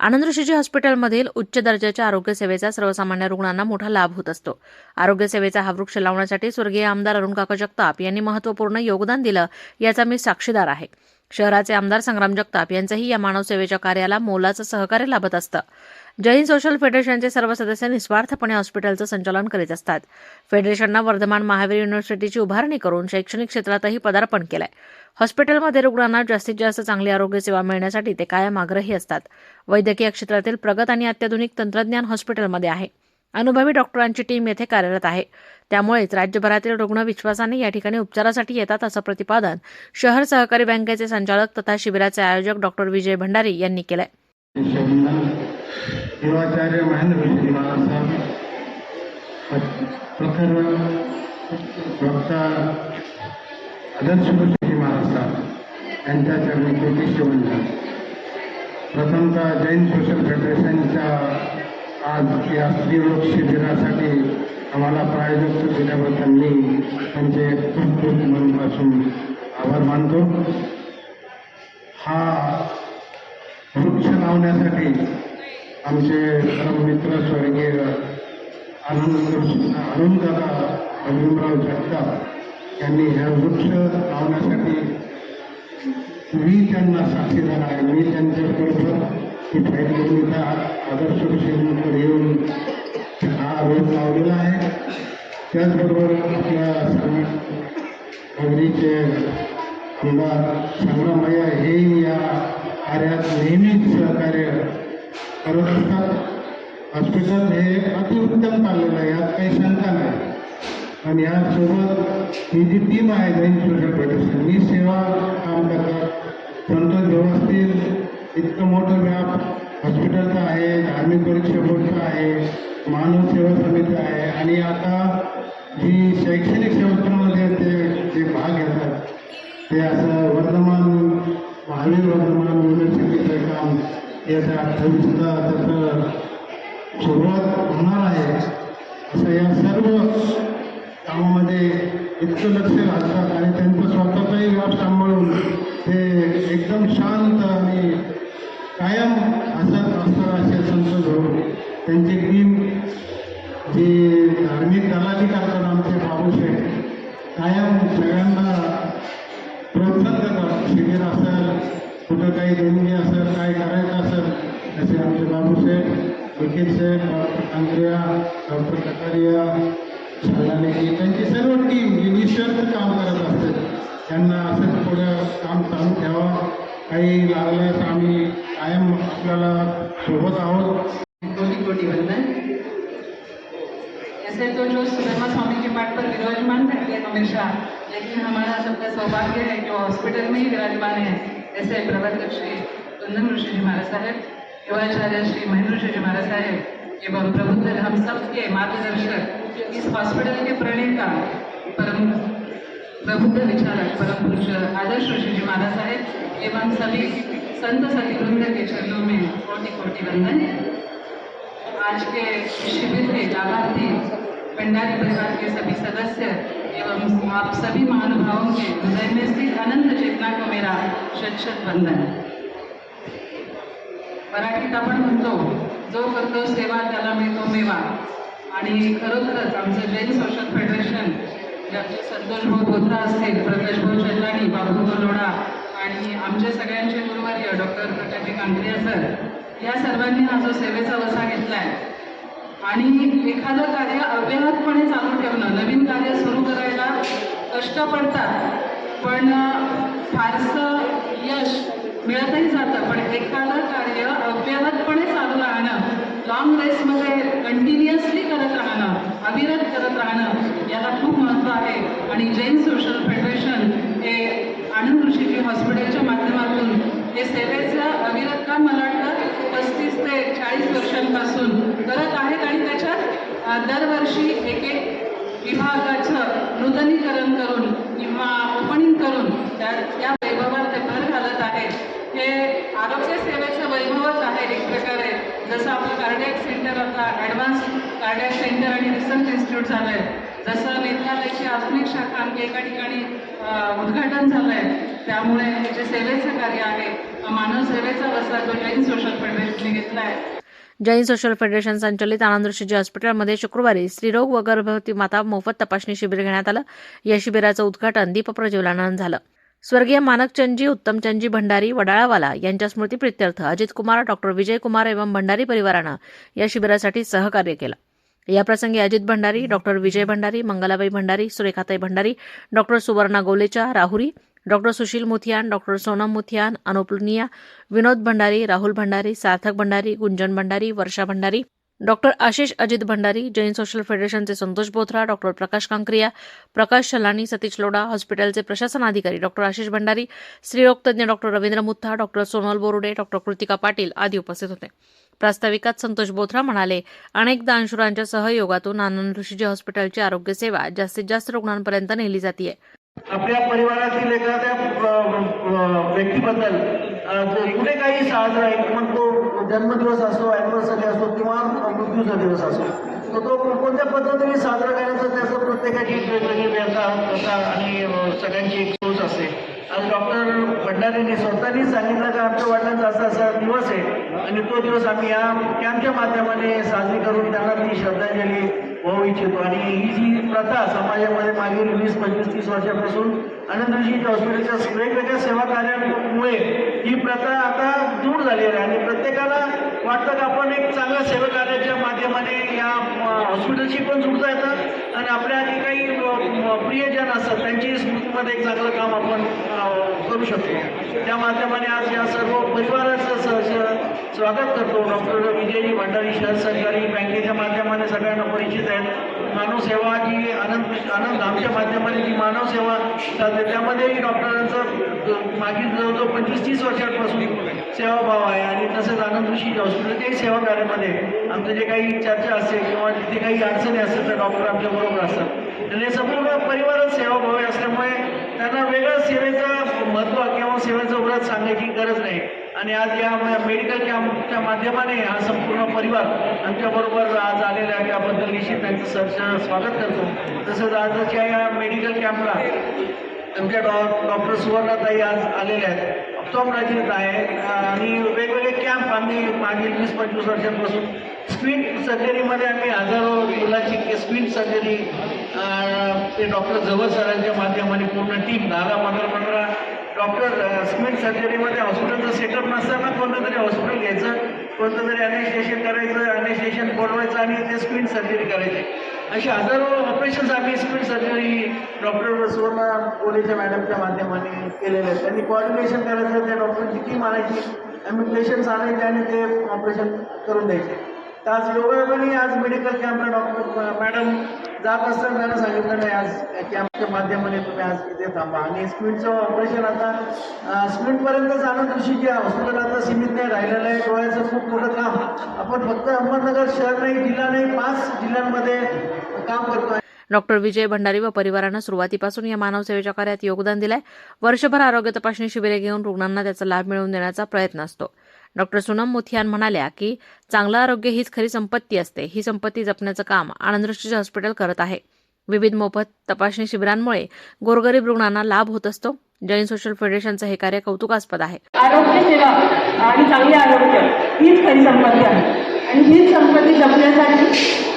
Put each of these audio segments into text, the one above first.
आनंद ऋषीजी हॉस्पिटलमधील उच्च दर्जाच्या आरोग्य सेवेचा सर्वसामान्य रुग्णांना मोठा लाभ होत असतो। आरोग्य सेवेचा हा वृक्ष लावण्यासाठी स्वर्गीय आमदार अरुण काका जगताप यांनी महत्त्वपूर्ण योगदान दिलं, याचा मी साक्षीदार आहे। शहराचे आमदार संग्राम जगताप यांचंही या मानव सेवेच्या कार्याला मोलाचं सहकार्य लाभत असतं। जय हिंद सोशल फेडरेशनचे सर्व सदस्य निस्वार्थपणे हॉस्पिटलचं संचालन करीत असतात। फेडरेशननं वर्धमान महावीर युनिव्हर्सिटीची उभारणी करून शैक्षणिक क्षेत्रातही पदार्पण केलंय। हॉस्पिटलमध्ये रुग्णांना जास्तीत जास्त चांगली आरोग्य सेवा मिळण्यासाठी ते कायम आग्रही असतात। वैद्यकीय क्षेत्रातील प्रगत आणि अत्याधुनिक तंत्रज्ञान हॉस्पिटलमध्ये आहे। अनुभवी डॉक्टरांची टीम येथे कार्यरत आहे। त्यामुळेच राज्यभरातील रुग्ण विश्वासाने या ठिकाणी उपचारासाठी येतात, असं प्रतिपादन शहर सहकारी बँकेचे संचालक तथा शिबिराचे आयोजक डॉक्टर विजय भंडारी यांनी केलंय। शिवाचार्य महेंद्र ऋषी महाराज साहब, प्रखर डॉक्टर आदर्श ऋषी महाराज साहब यांच्या चरणी कोटी वंदन। प्रथमतः जैन सोशल फेडरेशनच्या आज या स्त्रीरोग शिबिरासाठी आम्हाला प्रायोजक दिल्याबद्दल मी त्यांचे खूप खूप मनापासून आभार मानतो। हा वृक्ष लावण्यासाठी आमचे परममित्र स्वर्गीय अरुणदादा भीमराव जगताप यांनी ह्या वृक्ष लावण्यासाठी मी त्यांना साक्षीदार आहे। मी त्यांच्याबरोबर ही फाईल घेऊन इथं आदर्श ऋषींकडे येऊन हा रोज लावलेला आहे। त्याचबरोबर आपल्या नगरीचे आमदार संग्रामय्या हे या कार्यात नेहमीच सहकार्य करत असतात। हॉस्पिटल हे अतिउत्तम चाललेलं आहे, यात काही शंका नाही। आणि यासोबत ही जी टीम आहे जैन सोशल फेडरेशन ही सेवा काम करतात। संतोष व्यवस्थित इतकं मोठं व्याप हॉस्पिटलचं आहे, धार्मिक परीक्षा बोर्डचं आहे, मानव सेवा समिती आहे आणि आता जी शैक्षणिक क्षेत्रामध्ये ते भाग घेतात ते असं महावीर वर्धमान युनिव्हर्सिटीचं काम येत्या 28ला त्याचं सुरुवात होणार आहे। असं या सर्व कामामध्ये इतकं लक्ष घालतात आणि त्यांचं स्वतःचाही व्याप सांभाळून ते एकदम शांत आणि कायम हसत असतात असे संतोष भाऊ। त्यांची टीम जी धार्मिक दलाली करतात आमचे बाबूशेठ कायम सगळ्यांना प्रोत्साहन करतात। शिबिर असेल, कुठं काही देणगी असेल, काय करायचं असेल, असे आमचे बाबूशेठ, वकील शेठ, डॉक्टर कांगरिया, डॉक्टर कटारिया, शालानेकी त्यांची सर्व टीम जी निस्वार्थ काम करत असते त्यांना असं पुढं काम चालू ठेवा। काही लागल्यास आम्ही कायम आपल्याला सोबत आहोत। कोटि कोटि वंदन। ऐसे तो जो सुदामा स्वामी के पाठ पर विराजमान रहते हैं हमेशा, लेकिन हमारा सबका सौभाग्य है कि वो हॉस्पिटल में ही विराजमान है। ऐसे प्रवर्तक श्री कुंदन ऋषि जी महाराज साहेब, युवाचार्य श्री महेंद्र ऋषि जी महाराज साहेब एवं प्रबुद्ध हम सब के मार्गदर्शक, इस हॉस्पिटल के प्रणेता परम प्रबुद्ध विचारक परम पुरुष आदर्श ऋषि जी महाराज साहेब एवं सभी संत सतीवृंद के चरणों में कोटि कोटि वंदन। आज के शिविर के लाभार्थी भंडारी परिवार के सभी सदस्य एवं आप सभी महानुभावों के हृदय में स्थित अनंत चेतना को मेरा शत शत वंदन। मराठीत आपण म्हणतो, जो करतो सेवा त्याला मिळतो मेवा। आणि खरोखरच आमचं जैन सोशल फेडरेशन ज्याचे संतोष भाऊ बोत्रा असतील, प्रकाश भाऊ चल्लाणी, बाबू गोलोडा आणि आमचे सगळ्यांचे गुरुवर्य डॉक्टर प्रकाश कांगरिया सर, या सर्वांनी हा जो सेवेचा वसा घेतला आहे आणि एखादं कार्य अव्याहतपणे चालू ठेवणं, नवीन कार्य सुरू करायला कष्ट पडतात पण फारसं यश मिळतही जातं, पण एखादं कार्य अव्याहतपणे चालू राहणं, लॉंग रेसमध्ये कंटिन्युअसली करत राहणं, अविरत करत राहणं याला खूप महत्त्व आहे। आणि जैन सोशल फेडरेशन हे आनंद ऋषीजी हॉस्पिटलच्या माध्यमातून हे सेवेचं अविरत काम मला वाटतं 35 ते 40 वर्षांपासून करत आहेत आणि त्याच्यात दरवर्षी एक विभागाचं नूतनीकरण करून किंवा ओपनिंग करून त्या वैभवात ते भर घालत आहेत। हे आरोग्य सेवेचं वैभवच आहे एक प्रकारे। जसं आपलं कार्डियक सेंटर आता ॲडव्हान्स कार्डियक सेंटर आणि रिसर्च इन्स्टिट्यूट झालं आहे, जसं नेत्रालयाची आधुनिक शाखा आमच्या एका ठिकाणी उद्घाटन झालं आहे, त्यामुळे हे जे सेवेचं कार्य आहे मानव सेवेचा वसा जो जैन सोशल फेडरेशनने घेतला आहे. जैन सोशल फेडरेशन संचलित आनंद ऋषीजी हॉस्पिटलमध्ये शुक्रवारी स्त्रीरोग व गर्भवती माता मोफत तपासणी शिबिर घेण्यात आलं. या शिबिराचं उद्घाटन दीप प्रज्वलनानं झालं. स्वर्गीय मानकचंदजी उत्तमचंदजी भंडारी वडाळावाला यांच्या स्मृतिप्रित्यर्थ अजित कुमार, डॉक्टर विजय कुमार एवं भंडारी परिवारानं या शिबिरासाठी सहकार्य केलं. याप्रसंगी Ajit Bhandari, doctor Vijay Bhandari, Mangalabai Bhandari, Surekhatai Bhandari, doctor Suvarna Golecha Rahuri, doctor Sushil Muthiyan, doctor Sonam Muthiyan, Anup Luniya, Vinod Bhandari, Rahul Bhandari, Sarthak Bhandari, Gunjan Bhandari, Varsha Bhandari, doctor Ashish Ajit Bhandari, Jain social फेडरेशनचे संतोष बोथरा, डॉक्टर प्रकाश कांकरिया, प्रकाश शलानी, सतीश लोढा, हॉस्पिटलचे प्रशासन अधिकारी doctor Ashish Bhandari, स्त्रीरोगतज्ञ doctor Ravindra Mutha, doctor Sonal Borude, doctor Kritika Patil आदी उपस्थित होते. प्रास्ताविकात संतोष बोथरा म्हणाले, अनेक दानशूरांच्या सहयोगातून आनंद ऋषीजी हॉस्पिटलची आरोग्य सेवा जास्तीत जास्त रुग्णांपर्यंत नेली जाते. आपल्या परिवारातील एखाद्या व्यक्तीबद्दल कुठे काही साजरा आहे, मग तो जन्मदिवस असो, ॲनिव्हर्सरी असो किंवा मृत्यूचा दिवस असो, तर तो कोणत्या पद्धतीने साजरा करायचा त्याचं प्रत्येकाची वेगवेगळी व्यथा आणि सगळ्यांची एक सोच असते. आज डॉक्टर भंडारींनी स्वतःनी सांगितलं की आमच्या वडिलांचा असा असा दिवस आहे आणि तो दिवस आम्ही या कॅम्पच्या माध्यमाने साजरी करून त्यांना ती श्रद्धांजली वाहू इच्छितो. आणि ही जी प्रथा समाजामध्ये मागील 20, 25, 30 वर्षापासून आनंद ऋषीजी हॉस्पिटलच्या वेगवेगळ्या सेवा कार्यामुळे ही प्रथा आता दूर झालेली आहे आणि प्रत्येकाला वाटतं की आपण एक चांगल्या सेवा कार्याच्या माध्यमाने या हॉस्पिटलशी पण जुळता येतं आणि आपल्या जे काही प्रियजन असतात त्यांची स्मृतीमध्ये एक चांगलं काम आपण करू शकतो. त्या माध्यमाने आज या सर्व परिवाराचं स्वागत करतो. डॉक्टर विजयजी भंडारी शहर सहकारी बँकेच्या माध्यमाने सगळ्यांना परिचित आहेत. मानव सेवा जी आनंद आमच्या माध्यमाने जी मानव सेवा चालते त्यामध्येही डॉक्टरांचं मागील जवळजवळ 25-30 वर्षांपासून सेवाभाव आहे आणि तसंच आनंद ऋषीजी हॉस्पिटलच्याही सेवा कार्यामध्ये आमचं जे काही चर्चा असते किंवा जिथे काही अडचणी असतात तर डॉक्टर आमच्याबरोबर असतात आणि संपूर्ण परिवारात सेवाभावी असल्यामुळे त्यांना वेगळं सेवेचं महत्त्व किंवा सेवेचं व्रत सांगण्याची गरज नाही. आणि आज या मेडिकल कॅम्पच्या माध्यमाने हा संपूर्ण परिवार आमच्याबरोबर आज आलेला आहे त्याबद्दल निश्चित त्यांचं सहर्ष स्वागत करतो. तसंच आजच्या या मेडिकल कॅम्पला आमच्या डॉक्टर सुवर्णाताई आज आलेल्या आहेत, ऑप्थॉमॉलॉजिस्ट आहे आणि वेगवेगळे कॅम्प आम्ही मागील 20-25 वर्षांपासून स्क्वीन सर्जरीमध्ये आम्ही हजारो मुलांची स्क्वीन सर्जरी ते डॉक्टर जवळ सरांच्या माध्यमाने पूर्ण टीम 10-15 डॉक्टर स्क्वीन सर्जरीमध्ये हॉस्पिटलचं सेटअप नसताना कोणतं तरी हॉस्पिटल घ्यायचं, कोणतं तरी अनेस्टेशन करायचं, अनेस्टेशन बोलवायचं आणि ते स्क्वीन सर्जरी करायची. अशी हजारो ऑपरेशन्स आम्ही स्क्वीन सर्जरी डॉक्टर सुवर्णा गोलेच्या मॅडमच्या माध्यमाने केलेले आहेत. त्यांनी कोऑर्डिनेशन करायचं, त्या डॉक्टरची टीम आणायची, आम्ही पेशंट्स आणायचे आणि ते ऑपरेशन करून द्यायचे. तर आज योगायोगाने आज मेडिकल कॅम्पला डॉक्टर मॅडम जात असताना त्यांना सांगितलं नाही आज कॅम्पच्या माध्यमाने तुम्ही आज इथे थांबा आणि स्क्वीनचं ऑपरेशन आता स्क्वीनपर्यंतच आनंद ऋषीजी हॉस्पिटल आता सीमित नाही राहिलेलं आहे. डोळ्याचं खूप मोठं काम आपण फक्त अहमदनगर शहर नाही, जिल्हा नाही, 5 जिल्ह्यांमध्ये काम करतोय. डॉक्टर विजय भंडारी व परिवारानं सुरुवातीपासून या मानव सेवेच्या कार्यात योगदान दिलंय. वर्षभर आरोग्य तपासणी शिबिरे घेऊन रुग्णांना त्याचा लाभ मिळवून देण्याचा प्रयत्न असतो. डॉक्टर सोनम मुथियान म्हणाल्या की चांगलं आरोग्य हीच खरी संपत्ती असते. ही संपत्ती जपण्याचं काम आनंद ऋषीजी हॉस्पिटल करत आहे. विविध मोफत तपासणी शिबिरांमुळे गोरगरीब रुग्णांना लाभ होत असतो. जैन सोशल फेडरेशनचं हे कार्य कौतुकास्पद आहे. आरोग्य सेवा आणि चांगले आरोग्य हीच खरी संपत्ती आहे आणि हीच संपत्ती जपण्यासाठी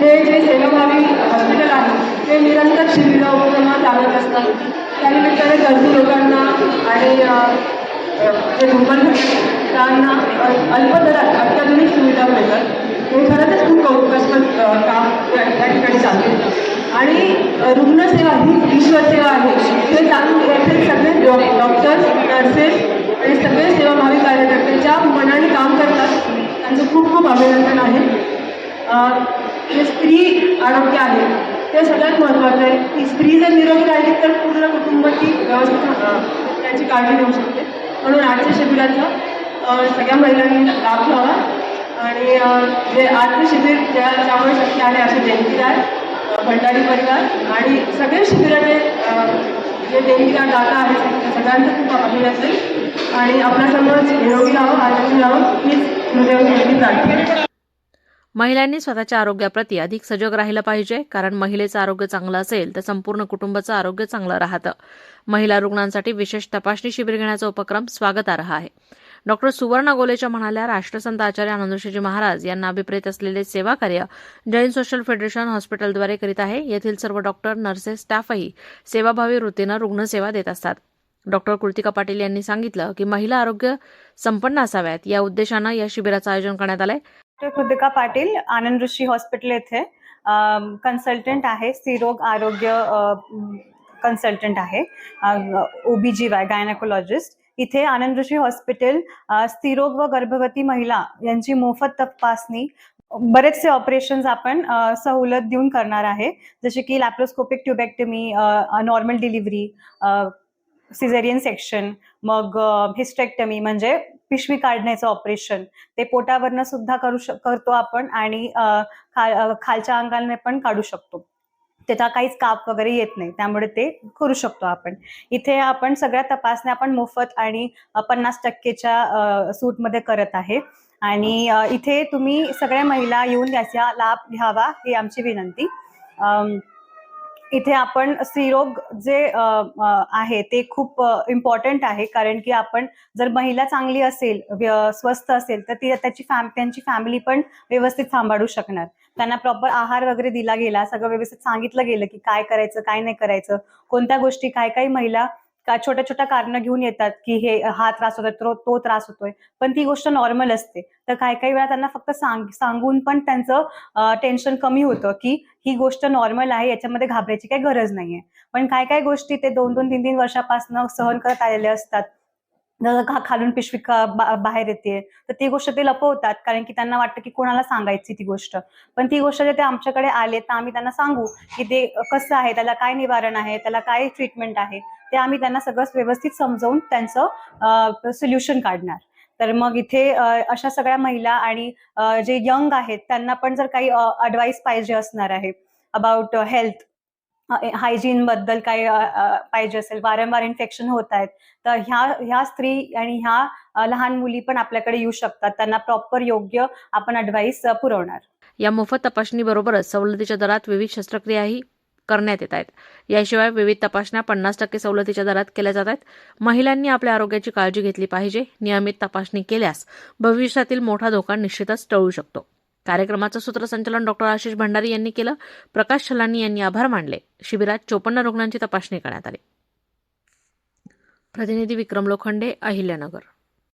हे जे सेवाभावी हॉस्पिटल आहे ते निरंतर शिबिरं उपक्रम चालत असतात. त्यानिमित्ताने गरजू लोकांना आणि जे रुग्ण त्यांना अल्प दरात अत्याधुनिक सुविधा मिळतात. हे खरंच खूप कौतुकास्पद काम त्या ठिकाणी चालते आणि रुग्णसेवा ही ईश्वरसेवा आहे हे जाणून येथील सगळे डॉक्टर्स, नर्सेस आणि सगळे सेवाभावी कार्यकर्ते ज्या मनाने काम करतात त्यांचं खूप खूप अभिनंदन आहे. जे स्त्री आरोग्य आहे ते सगळ्यात महत्त्वाचं आहे की स्त्री जर निरोगी राहिली तर पूर्ण कुटुंब ती व्यवस्थित त्याची काळजी घेऊ शकते. म्हणून आजच्या शिबिराचा सगळ्या महिलांनी लाभ घ्यावा आणि जे आजचं शिबिर ज्यामुळे शक्य आहे असे देणगीदार भंडारी परिवार आणि सगळे शिबिराचे जे देणगीदार दाता आहेत सगळ्यांचं खूप अभिनंदन आणि आपला समाज निरोगी राहावं, आनंदी राहावं हीच हृदयाची प्रार्थना. महिलांनी स्वतःच्या आरोग्याप्रती अधिक सजग राहिलं पाहिजे, कारण महिलेचं आरोग्य चांगलं असेल तर संपूर्ण कुटुंबाचं आरोग्य चांगलं राहतं. महिला रुग्णांसाठी विशेष तपासणी शिबिर घेण्याचा उपक्रम स्वागतार्ह आहे. डॉक्टर सुवर्णा गोलेच्या म्हणाल्या, राष्ट्रसंत आचार्य आनंदऋषीजी महाराज यांना अभिप्रेत असलेले सेवा कार्य जैन सोशल फेडरेशन हॉस्पिटलद्वारे करीत आहे. येथील सर्व डॉक्टर, नर्सेस, स्टाफही सेवाभावी वृत्तीनं रुग्णसेवा देत असतात. डॉक्टर कृतिका पाटील यांनी सांगितलं की महिला आरोग्य संपन्न असाव्यात या उद्देशानं या शिबिराचं आयोजन करण्यात आलंय. डॉक्टर कृतिका पाटील, आनंद ऋषी हॉस्पिटल येथे कन्सल्टंट आहे, स्त्रीरोग आरोग्य कन्सल्टंट आहे, OBGY गायनेकोलॉजिस्ट. इथे आनंद ऋषी हॉस्पिटल स्त्रीरोग व गर्भवती महिला यांची मोफत तपासणी, बरेचसे ऑपरेशन्स आपण सवलत देऊन करणार आहे, जसे की laparoscopic tubectomy, normal delivery, caesarean section, मग हिस्टेक्टमी म्हणजे पिशवी काढण्याचं ऑपरेशन, ते पोटावरनं सुद्धा करतो आपण आणि खालच्या अंगाने पण काढू शकतो. त्याचा काहीच काप वगैरे येत नाही, त्यामुळे ते करू शकतो आपण. इथे आपण सगळ्या तपासण्या आपण मोफत आणि 50% सूटमध्ये करत आहे. आणि इथे तुम्ही सगळ्या महिला येऊन याचा लाभ घ्यावा ही आमची विनंती. इथे आपण स्त्रीरोग जे आहे ते खूप इम्पॉर्टंट आहे, कारण की आपण जर महिला चांगली असेल, स्वस्थ असेल, तर त्यांची फॅमिली पण व्यवस्थित सांभाळू शकणार. त्यांना प्रॉपर आहार वगैरे दिला गेला, सगळं व्यवस्थित सांगितलं गेलं की काय करायचं, काय नाही करायचं, कोणत्या गोष्टी. काही महिला छोट्या छोट्या कारणं घेऊन येतात की हा त्रास होतोय, तो त्रास होतोय, पण ती गोष्ट नॉर्मल असते. तर काही वेळा त्यांना फक्त सांगून पण त्यांचं टेन्शन कमी होतं की ही गोष्ट नॉर्मल आहे, याच्यामध्ये घाबरायची काही गरज नाहीये. पण काही गोष्टी ते 2-2, 3-3 वर्षापासून सहन करत आलेले असतात. जर खालून पिशवी बाहेर येते, तर ती गोष्ट ते लपवतात, कारण की त्यांना वाटतं की कोणाला सांगायची ती गोष्ट. पण ती गोष्ट जर ते आमच्याकडे आले तर आम्ही त्यांना सांगू की ते कसं आहे, त्याला काय निवारण आहे, त्याला काय ट्रीटमेंट आहे, ते आम्ही त्यांना सगळं व्यवस्थित समजावून त्यांचं सोल्युशन काढणार. तर मग इथे अशा सगळ्या महिला आणि जे यंग आहेत त्यांना पण जर काही ॲडवाईस पाहिजे असणार आहे अबाउट हेल्थ, हायजीन बद्दल काही पाहिजे असेल, वारंवार इन्फेक्शन होत आहेत, तर ह्या स्त्री आणि ह्या लहान मुली पण आपल्याकडे येऊ शकतात. त्यांना प्रॉपर योग्य आपण ॲडवाईस पुरवणार. या मोफत तपासणीबरोबरच सवलतीच्या दरात विविध शस्त्रक्रियाही करण्यात येत आहेत. याशिवाय विविध तपासण्या 50% सवलतीच्या दरात केल्या जात आहेत. महिलांनी आपल्या आरोग्याची काळजी घेतली पाहिजे. नियमित तपासणी केल्यास भविष्यातील मोठा धोका निश्चितच टळू शकतो. कार्यक्रमाचं सूत्रसंचालन डॉक्टर आशिष भंडारी यांनी केलं. प्रकाश छलानी यांनी आभार मानले. शिबिरात 54 रुग्णांची तपासणी करण्यात आली. प्रतिनिधी विक्रम लोखंडे, अहिल्यानगर.